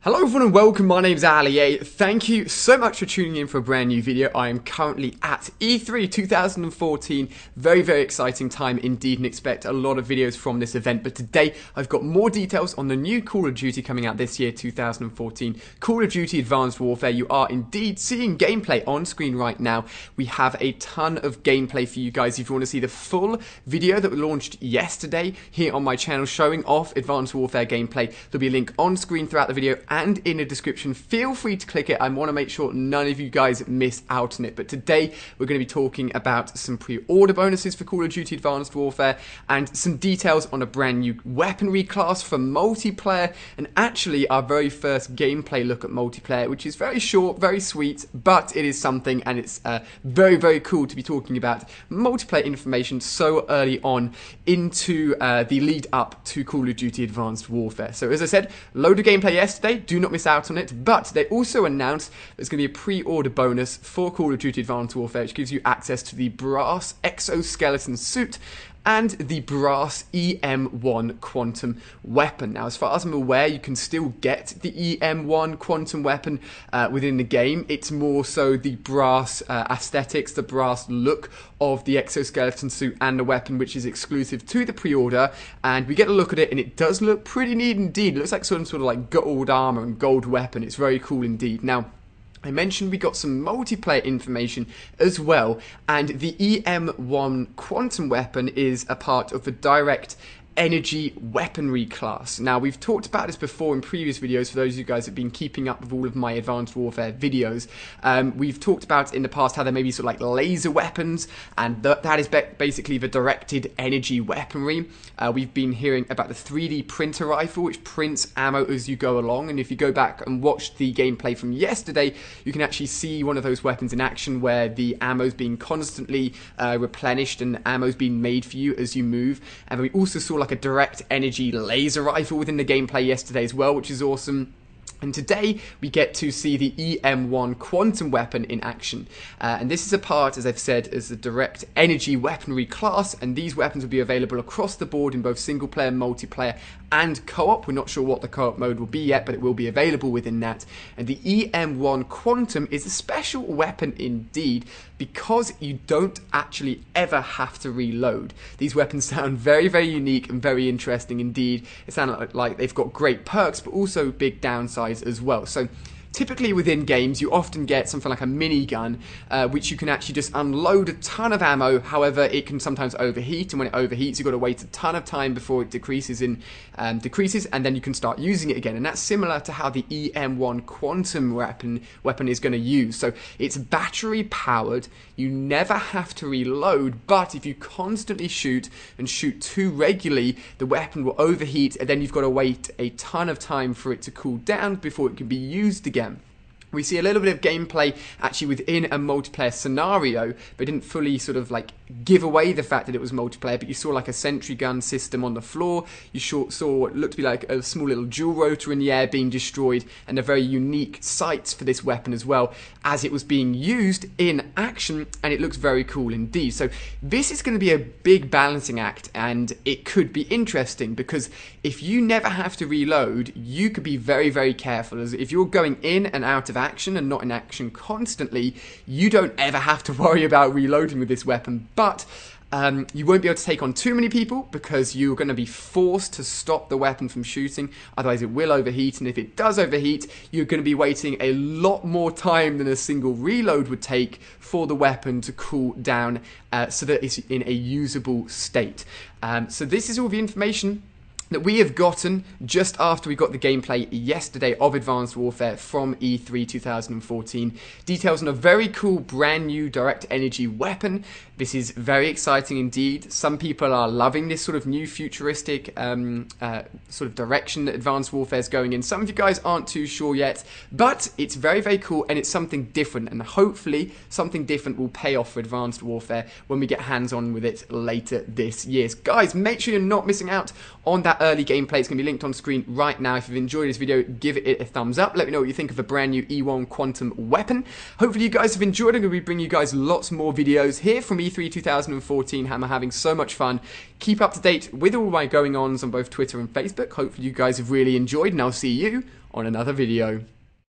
Hello everyone and welcome, my name's Ali. Thank you so much for tuning in for a brand new video. I am currently at E3 2014, very exciting time indeed, and expect a lot of videos from this event. But today I've got more details on the new Call of Duty coming out this year, 2014, Call of Duty Advanced Warfare. You are indeed seeing gameplay on screen right now. We have a ton of gameplay for you guys. If you want to see the full video that we launched yesterday here on my channel showing off Advanced Warfare gameplay, there'll be a link on screen throughout the video and in the description. Feel free to click it. I want to make sure none of you guys miss out on it. But today we're going to be talking about some pre-order bonuses for Call of Duty Advanced Warfare and some details on a brand new weaponry class for multiplayer, and actually our very first gameplay look at multiplayer, which is very short, very sweet, but it is something, and it's very cool to be talking about multiplayer information so early on into the lead up to Call of Duty Advanced Warfare. So as I said, load of gameplay yesterday. Do not miss out on it, but they also announced there's going to be a pre-order bonus for Call of Duty Advanced Warfare, which gives you access to the brass exoskeleton suit and the brass EM1 quantum weapon. Now, as far as I'm aware, you can still get the EM1 quantum weapon within the game. It's more so the brass aesthetics, the brass look of the exoskeleton suit and the weapon, which is exclusive to the pre-order, and we get a look at it, and it does look pretty neat indeed. It looks like some sort of like gold armor and gold weapon. It's very cool indeed. Now, I mentioned we got some multiplayer information as well, and the EM1 quantum weapon is a part of the direct energy weaponry class. Now, we've talked about this before in previous videos for those of you guys that have been keeping up with all of my Advanced Warfare videos. We've talked about in the past how there may be sort of like laser weapons, and that is basically the directed energy weaponry. We've been hearing about the 3D printer rifle, which prints ammo as you go along, and if you go back and watch the gameplay from yesterday, you can actually see one of those weapons in action where the ammo's being constantly replenished and ammo's being made for you as you move. And we also saw like a direct energy laser rifle within the gameplay yesterday as well, which is awesome. And today we get to see the EM1 quantum weapon in action, and this is a part, as I've said, as the direct energy weaponry class, and these weapons will be available across the board in both single player, multiplayer and co-op. We're not sure what the co-op mode will be yet, but it will be available within that. And the EM1 quantum is a special weapon indeed, because you don't actually ever have to reload. These weapons sound very unique and very interesting indeed. It sounds like they've got great perks, but also big downsides as well. So typically within games you often get something like a minigun, which you can actually just unload a ton of ammo. However, it can sometimes overheat, and when it overheats you've got to wait a ton of time before it decreases, and then you can start using it again. And that's similar to how the EM1 quantum weapon is going to use. So it's battery powered, you never have to reload, but if you constantly shoot and shoot too regularly, the weapon will overheat, and then you've got to wait a ton of time for it to cool down before it can be used again. We see a little bit of gameplay actually within a multiplayer scenario, but didn't fully sort of like give away the fact that it was multiplayer. But you saw like a sentry gun system on the floor, you saw what looked to be like a small little dual rotor in the air being destroyed, and a very unique sights for this weapon as well as it was being used in action, and it looks very cool indeed. So this is going to be a big balancing act, and it could be interesting, because if you never have to reload, you could be very careful, as if you're going in and out of action and not in action constantly, you don't ever have to worry about reloading with this weapon. But you won't be able to take on too many people, because you're going to be forced to stop the weapon from shooting, otherwise it will overheat, and if it does overheat, you're going to be waiting a lot more time than a single reload would take for the weapon to cool down so that it's in a usable state. So this is all the information that we have gotten just after we got the gameplay yesterday of Advanced Warfare from E3 2014. Details on a very cool brand new direct energy weapon. This is very exciting indeed. Some people are loving this sort of new futuristic sort of direction that Advanced Warfare is going in. Some of you guys aren't too sure yet, but it's very cool, and it's something different, and hopefully something different will pay off for Advanced Warfare when we get hands-on with it later this year. Guys, make sure you're not missing out on that early gameplay. It's going to be linked on screen right now. If you've enjoyed this video, give it a thumbs up. Let me know what you think of the brand new E1 Quantum weapon. Hopefully you guys have enjoyed. I'm going to be bringing you guys lots more videos here from E3 2014. I'm having so much fun. Keep up to date with all my going-ons on both Twitter and Facebook. Hopefully you guys have really enjoyed, and I'll see you on another video.